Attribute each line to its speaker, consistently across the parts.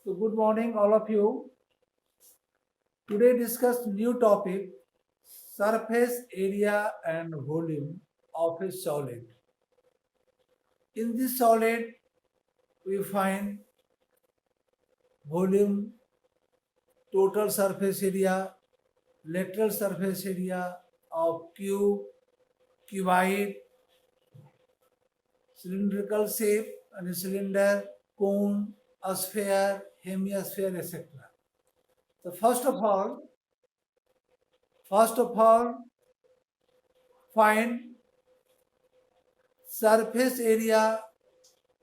Speaker 1: So good morning all of you. Today discuss new topic, surface area and volume of a solid. In this solid we find volume, total surface area, lateral surface area of cube, cuboid, cylindrical shape and cylinder, cone, a sphere, hemisphere, etc. So first of all, find surface area,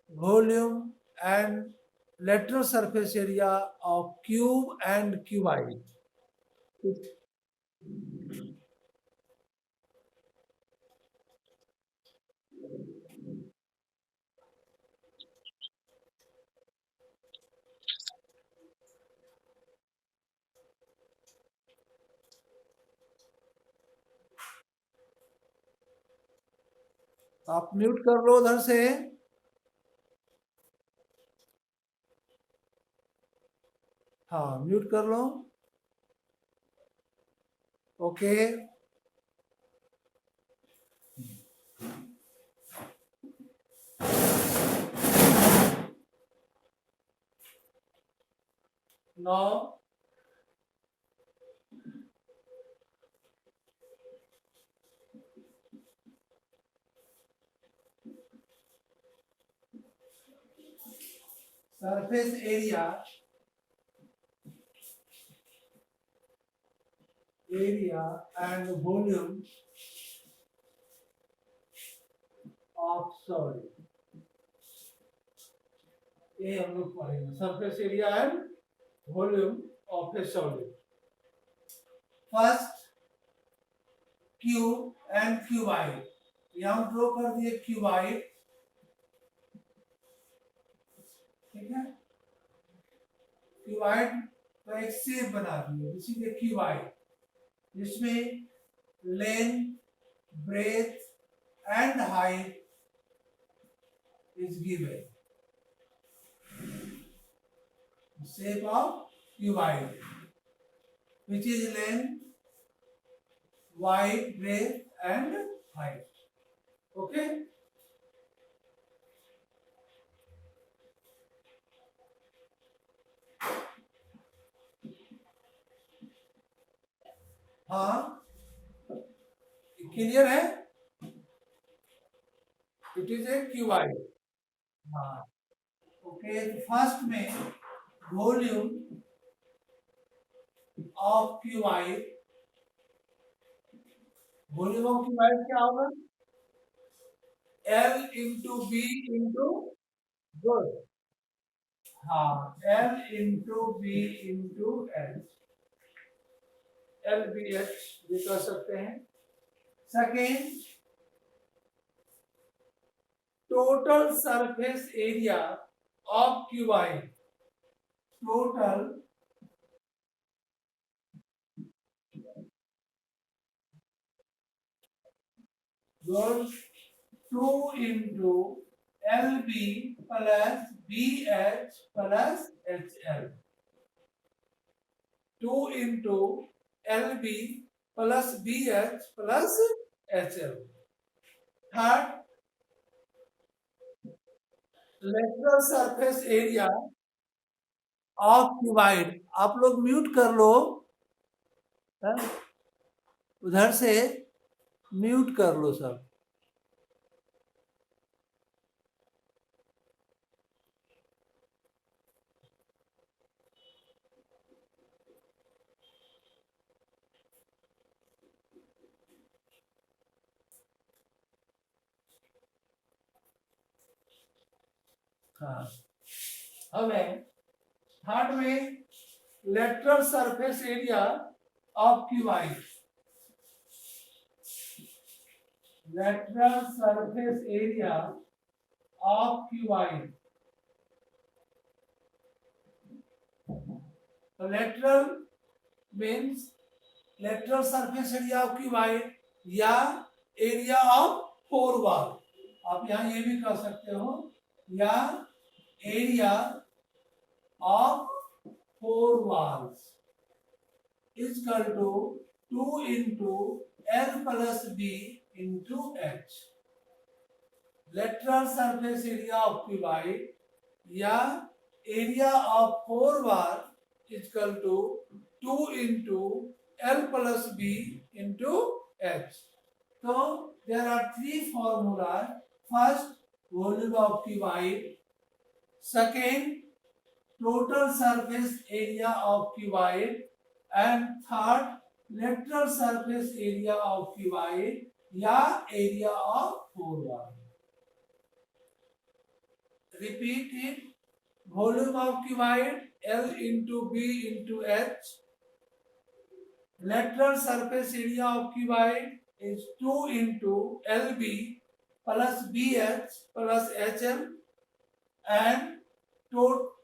Speaker 1: volume and lateral surface area of cube and cuboid. आप mute कर लो उधर से। हाँ, mute कर लो। Okay. Now surface area and volume of solid. ये हम लोग पढ़ेंगे, surface area and volume of a solid. First cube and cuboid. यहाँ ड्रॉ कर दिए cuboid, ठीक है। क्यूबाइड का एक शेप बना दिए, इसीलिए क्यूबाइड, जिसमें length, breadth and height is given. Shape of cuboid, which is length, width, breadth and height. Okay. हाँ, क्लियर है? It is a cuboid. हाँ, ओके। फर्स्ट में volume of cuboid, volume of cuboid क्या होगा? L into B into गुड। हाँ, L into B into H, LBH भी कर सकते हैं। Second, total surface area of cuboid, total गोल 2 into LB plus BH plus HL, 2 into LB plus BH plus HL। Third, lateral surface area of cuboid. आप लोग mute कर लो, उधर से म्यूट कर लो सब। हाँ, हमें थर्ड में lateral surface area of cuboid, lateral surface area of cuboid. तो lateral means lateral surface area of cuboid या एरिया ऑफ फोर वॉल। आप यहाँ ये भी कह सकते हो, या area of 4 walls is equal to 2 into L plus B into H. Lateral surface area occupied या area of 4 wall is equal to 2 into L plus B into H. So there are three formulas. First, volume occupied. Second, total surface area occupied. And third, lateral surface area occupied या area of 4 wall. Repeat it. Volume occupied L into B into H. Lateral surface area occupied is 2 into LB plus BH plus HM, and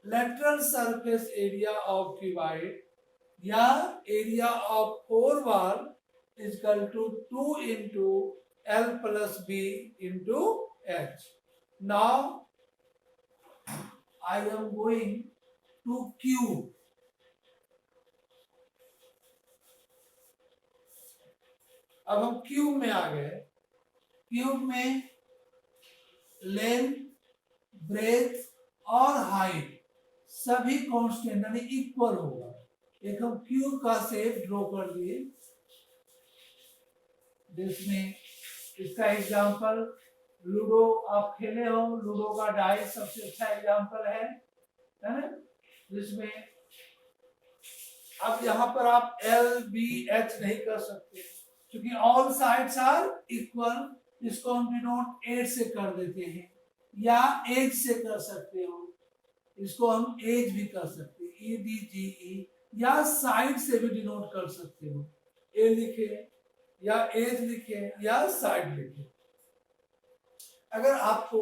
Speaker 1: lateral surface area occupied या area of 4 wall is equal to 2 into L plus B into H. Now I am going to cube. अब हम cube में आ गए. Cube में length, breath और height सभी constant यानी equal होगा. एक हम क्यूब का शेप ड्रॉ कर दिए, जिसमें इसका एग्जांपल लूडो आप खेले हो. लूडो का डाइस सबसे अच्छा एग्जांपल है ना, जिसमें अब यहाँ पर आप एल बी एच नहीं कर सकते क्योंकि ऑल साइड्स आर इक्वल. इसको हम डिनोट 8 से कर देते हैं या एज से कर सकते हो. इसको हम एज भी कर सकते हैं, ई डी जी ई, या साइड से भी डिनोट कर सकते हो. ए लिखे या एज लिखे या साइड लिखे. अगर आपको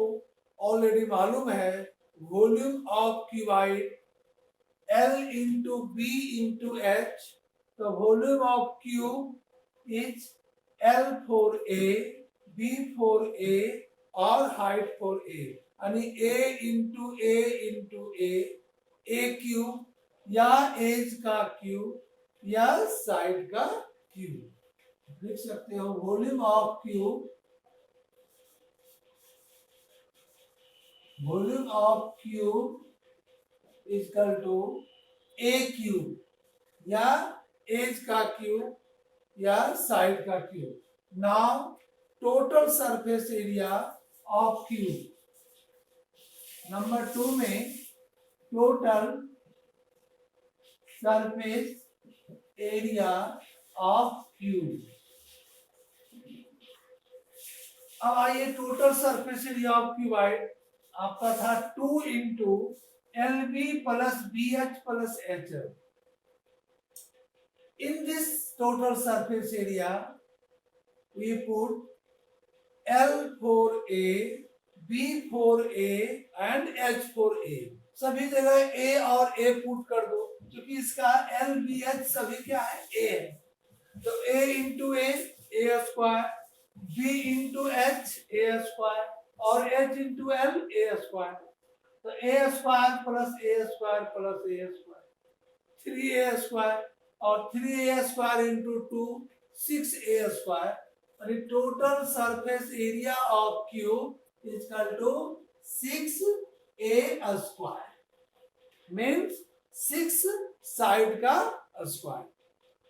Speaker 1: ऑलरेडी मालूम है volume of cuboid L into B into H, तो volume of cube is L for A, B for A और हाइट for A, यानी A into A into A cube या एज का क्यूब या साइड का cube. लिख सकते हो volume of cube, volume of cube is equal to A cube या एज का क्यूब या साइड का cube. Now total surface area of cube. Number 2 में total surface area of cube. अब आइए total surface area of cuboid आपका था 2 into LB plus BH plus HL. In this total surface area, we put L for A, B for A and H for A. सभी जगह A और A put कर दो क्योंकि इसका L, B, H सभी क्या है? A है. तो A into A square, B into H A square और H into L A square. तो a square plus a square plus a square 3a square और 3a square into 2 6a square. यानी total surface area of cube is equal to 6a square, means 6 side का square.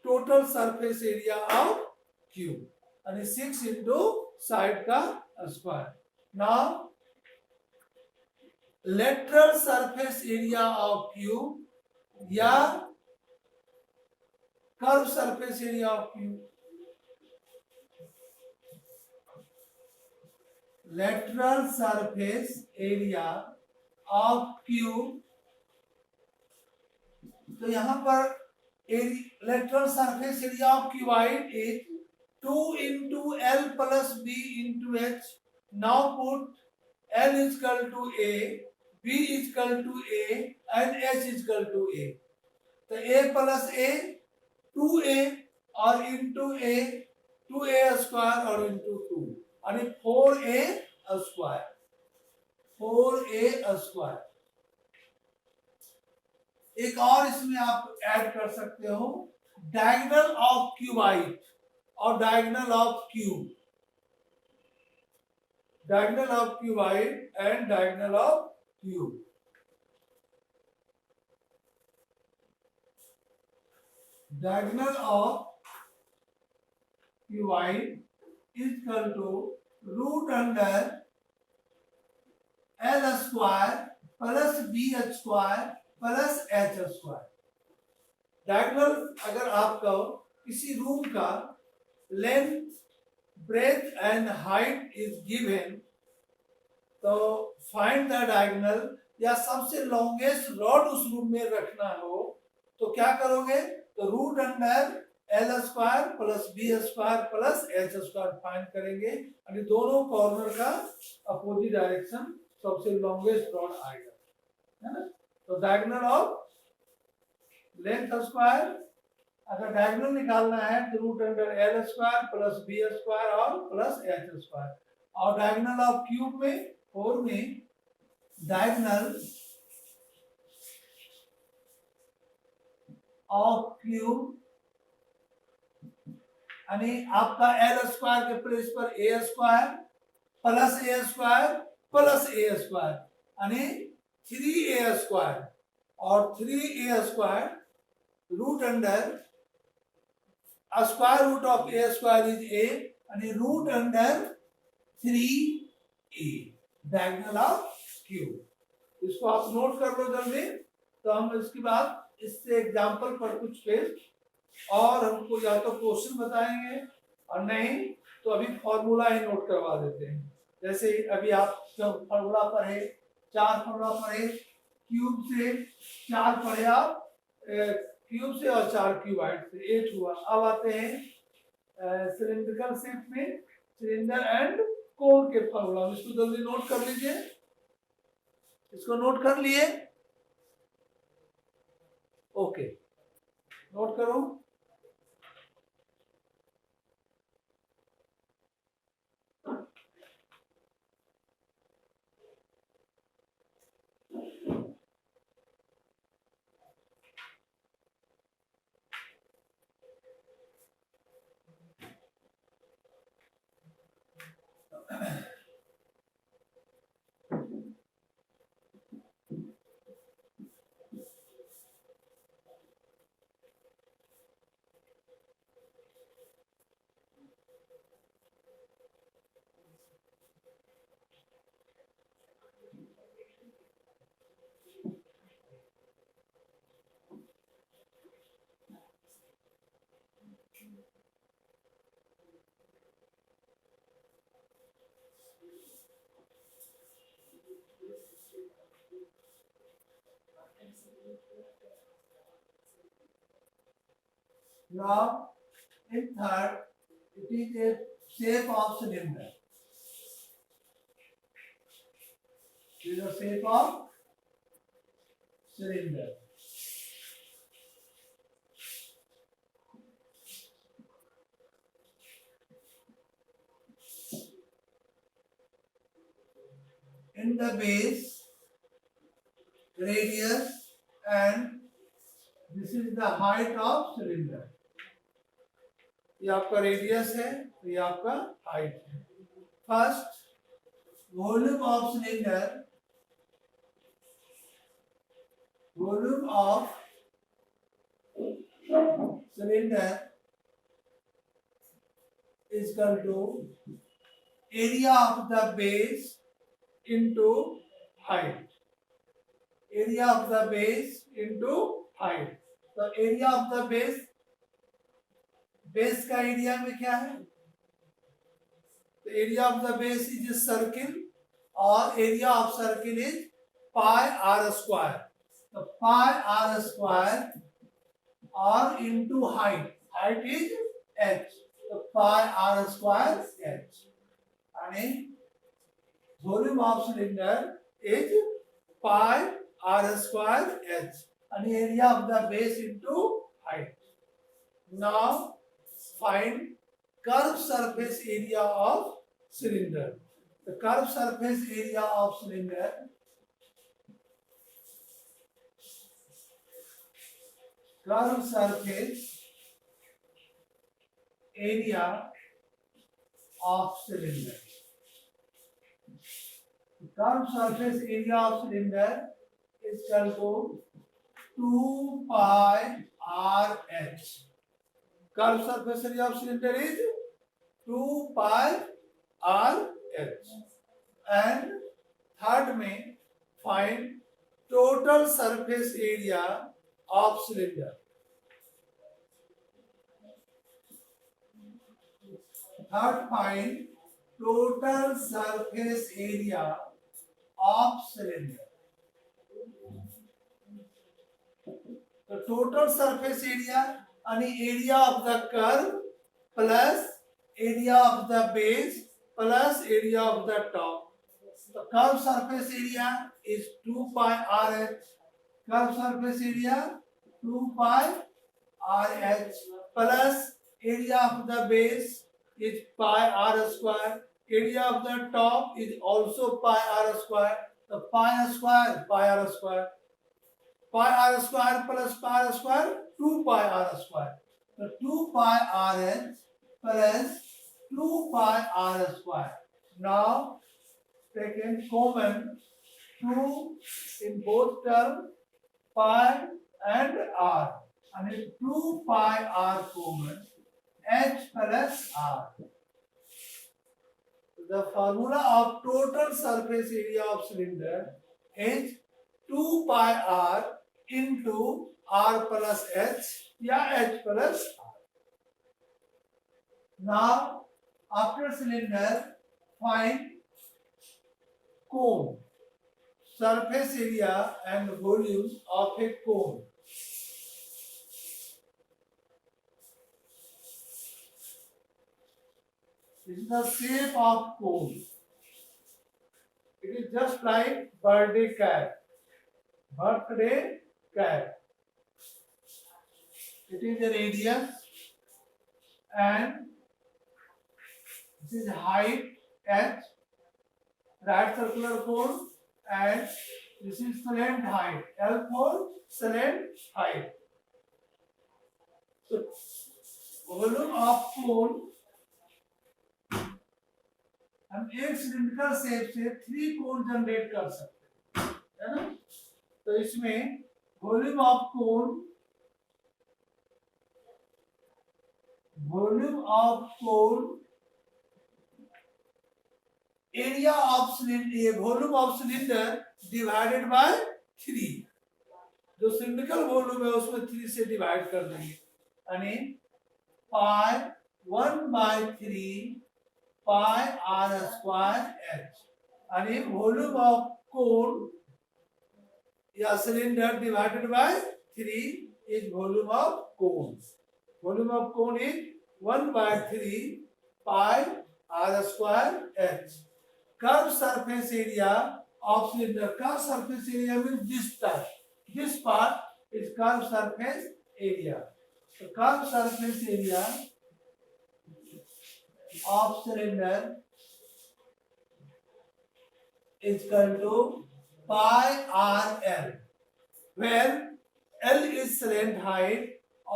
Speaker 1: Total surface area of cube यानी 6 into side का square. Now lateral surface area of cube या curve surface area of cube. Lateral surface area of cube, तो यहां पर lateral surface area of cuboid is 2 into L plus B into H. Now put L is equal to A, B is equal to A and H is equal to A. तो A plus A 2A और into A 2A square और into 2 यानी 4A square. एक और इसमें आप add कर सकते हो, डायगोनल ऑफ क्यूबाइड और diagonal of cube, diagonal of cuboid and diagonal of cube. Diagonal of cuboid is equal to root under L square plus B square plus H square. Diagonal अगर आप कहो किसी room का length, breadth and height is given, तो find the diagonal, या सबसे longest rod उस room में रखना हो तो क्या करोगे, तो root under L square plus B square plus H square find करेंगे, यानी दोनों कॉर्नर का अपोजिट डायरेक्शन सबसे लॉन्गेस्ट रॉड आएगा, है ना। तो डायगोनल ऑफ लेंथ स्क्वायर, अगर डायगोनल निकालना है तो root under L square plus B square और प्लस एच स्क्वायर, और डायगोनल ऑफ क्यूब में 4 में डायगोनल ऑफ क्यूब यानी आपका एल स्क्वायर के प्लेस पर a square plus a square plus a square यानी 3a स्क्वायर, और 3a square root under square root of a square is a यानी root under 3a diagonal of cube. इसको आप note कर लो जल्दी, तो हम इसके बाद इससे एग्जांपल पर कुछ पेज और हमको या तो क्वेश्चन बताएंगे और नहीं तो अभी फॉर्मूला ही नोट करवा देते हैं। जैसे अभी आप जब फॉर्मूला पढ़े, 4 फॉर्मूला पढ़े, क्यूब से 4 पढ़े आप, क्यूब से और 4 क्यूबाइड से 8 हुआ। अब आते हैं सिलिंड्रिकल शेप में सिलेंडर एंड कोन के फॉर्मूला, इसको जल्दी नोट कर लीजिए। इसको नोट कर लिए? ओके, नोट करो। Now, in third, it is a shape of cylinder. It is a shape of cylinder. In the base, radius, and this is the height of cylinder. ये आपका रेडियस है, ये आपका हाइट है। First, volume of cylinder, volume of cylinder is equal to area of the base into height. Area of the base into height. तो area of the base, base का area में क्या है, तो area of the base is circle और area of circle is pi r square. तो pi r square और into height, height is h, तो पाई आर स्क्वायर h, यानी volume of cylinder is pi r square h, यानी area of the base into height. Now find curved surface area of cylinder. The curved surface area of cylinder curved surface area of cylinder. Curved surface area of cylinder is equal to 2 pi RH. Curved surface area of cylinder is 2 pi RH. And third में find total surface area of cylinder. Third, find total surface area of cylinder. The total surface area and area of the curve plus area of the base plus area of the top. The curve surface area is 2 pi RH. Curve surface area 2 pi RH plus area of the base is pi r square. Area of the top is also pi r square. The pi r square, pi r square. Pi r square plus pi r square, 2 pi r square. So 2 pi RH plus 2 pi r square. Now taken common 2 in both terms, pi and r. And 2 pi r common, h plus r. The formula of total surface area of cylinder is 2 pi r into r plus h, या h plus r. Now, after cylinder, find cone, surface area and volume of a cone. This is the shape of cone. It is just like birthday cat. Birthday cat. It is a radius and this is height h, right circular cone, and this is slant height L for slant height. So volume of cone हम एक cylindrical shape से 3 कोन generate कर सकते हैं, है ना? तो इसमें volume of cone area of cylinder, volume of cylinder divided by 3. जो सिलिंड्रिकल वॉल्यूम है उसमें 3 से डिवाइड कर देंगे, यानी पाई 1/3 pi r square h. यानी वॉल्यूम ऑफ कोन या cylinder divided by 3 is volume of cone. Volume of cone is 1/3 pi r square h. Curved surface area of cylinder. Curved surface area means this part. This part is curved surface area. So curved surface area of cylinder is equal to pi RL, where L is slant height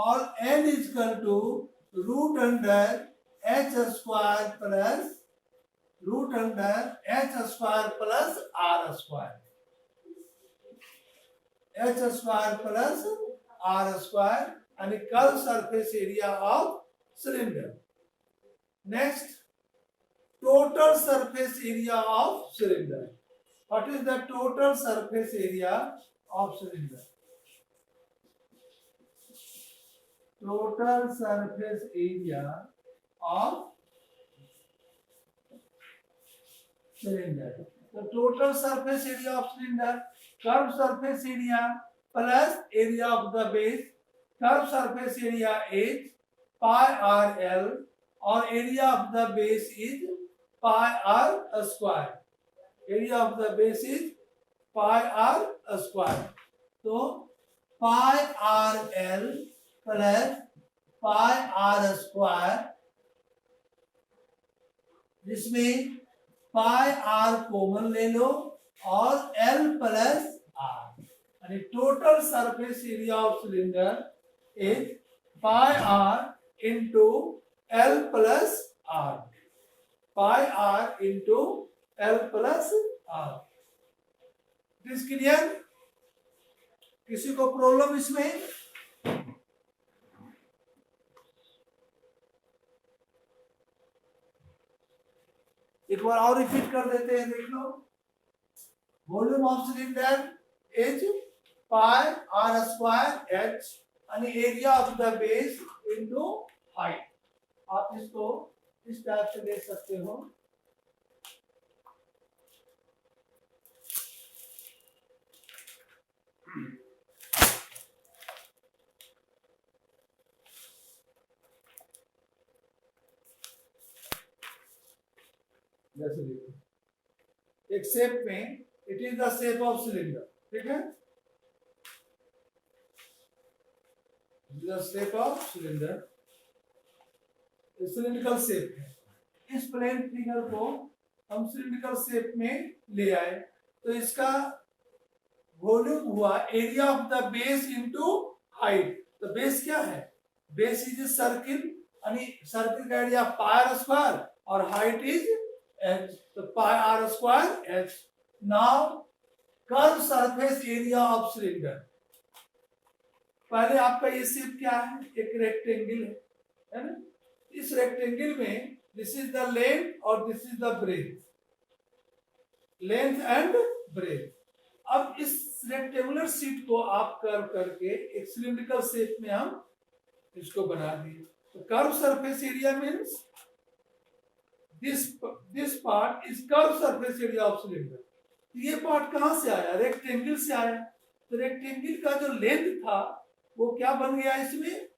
Speaker 1: or L is equal to root under h square plus r square. H square plus r square and the curved surface area of cylinder. Next, total surface area of cylinder. What is the total surface area of cylinder? Total surface area of cylinder. The total surface area of cylinder, curved surface area plus area of the base. Curved surface area is pi RL. और area of the base is pi r square. Area of the base is pi r square. तो pi RL plus pi r square, जिसमें pi r common ले लो और L plus r, यानी total surface area of cylinder is pi r into L plus R. Pi r into L plus R. It is clear? किसी को problem इसमें? एक बार और repeat कर देते हैं, देख लो. Volume of cylinder is pi r square h and area of the base into height. आप इसको इस टाइप से देख सकते हो. जैसे देखो एक शेप में, it is the shape of cylinder. ठीक है, the shape of cylinder cylindrical shape है. इस प्लेन फिगर को हम सिलिंड्रिकल शेप में ले आए तो इसका वॉल्यूम हुआ area of the base into height. तो बेस क्या है? बेस इज सर्किल यानी सर्किल का एरिया पाई आर स्क्वायर और हाइट इज एच. तो pi r square h. Now curve surface area of cylinder. पहले आपका ये शेप क्या है? एक रेक्टेंगल है ना. इस रेक्टेंगल में दिस इज द लेंथ और this is the breadth. Length and breadth. अब इस रेक्टेंगुलर शीट को आप कर्व करके एक सिलिंड्रिकल शेप में हम इसको बना दिए. तो curve surface area means this part is curve surface area of cylinder. ये पार्ट कहां से आया? रेक्टेंगल से आया. तो रेक्टेंगल का जो लेंथ था वो क्या बन गया इसमें?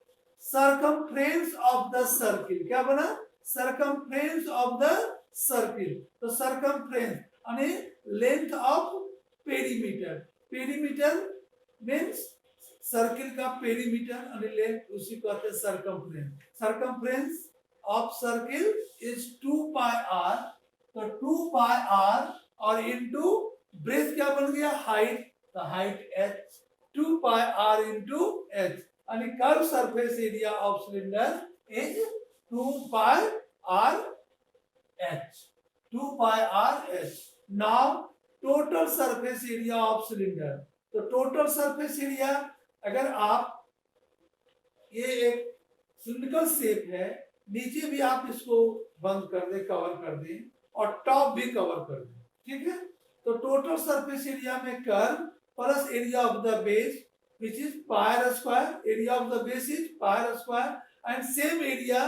Speaker 1: Circumference of the circle. क्या बना? Circumference of the circle. तो सर्कमफ्रेंस यानी length of perimeter. Perimeter means circle का पेरीमीटर यानी लेंथ, उसी को कहते हैं circumference. Circumference of circle is 2 pi R. तो 2 पाई आर और इनटू ब्रेथ क्या बन गया? हाइट. तो height h. 2 pi R into h and curve surface area of cylinder is 2 pi r h. 2 pi r h. Now total surface area of cylinder. तो total surface area अगर आप ये एक cylindrical shape है, नीचे भी आप इसको बंद कर दे, कवर कर दे और टॉप भी कवर कर दे. ठीक है, तो टोटल सरफेस एरिया में curve plus area of the base which is pi r square. Area of the base is pi r square and same area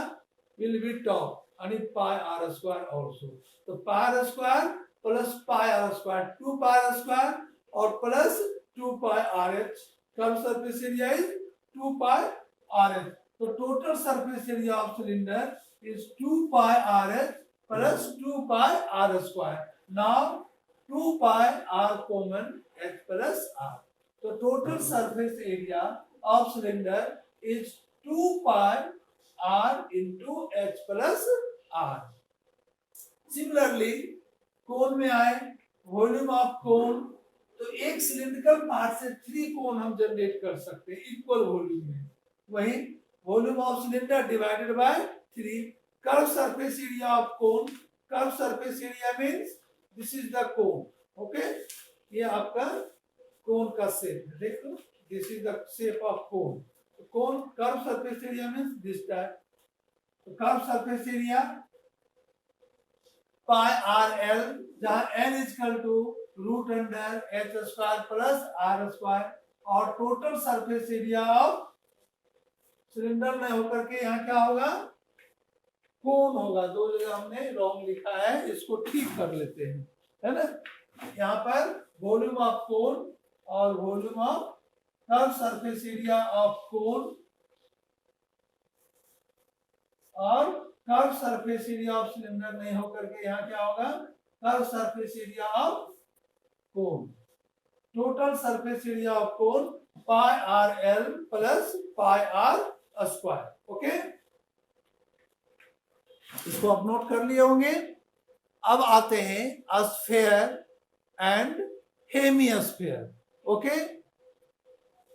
Speaker 1: will be top and pi r square also. So pi r square plus pi r square 2 pi r square और plus 2 pi r h. Curved surface area is 2 pi r h. So total surface area of cylinder is 2 pi r h plus 2 pi r square. Now 2 pi r common h plus r. So total surface area of cylinder is 2 pi r into h plus r. Similarly, कोन में आए, volume of कोन. तो एक cylindrical part से 3 कोन हम generate कर सकते हैं equal volume में. वही volume of cylinder divided by 3. Curve surface area of cone. Curve surface area means this is the cone. Okay, ये आपका कोन का शेप है. देखो this is the shape of cone. Cone curve surface area means this type. तो curve surface area pi r l, जहां l is equal to root under h square plus r square. और total surface area of cylinder में होकर के यहाँ क्या होगा? कोन होगा. 2 जगह हमने रॉन्ग लिखा है, इसको ठीक कर लेते हैं, है ना. यहाँ पर वॉल्यूम ऑफ कोन और volume of curve surface area of cone और curve surface area of cylinder नहीं होकर के यहाँ क्या होगा? Curve surface area of cone. Total surface area of cone pi r l plus pi r square. Okay, इसको आप नोट कर लिए होंगे. अब आते हैं स्फीयर एंड हेमिस्फीयर. ओके,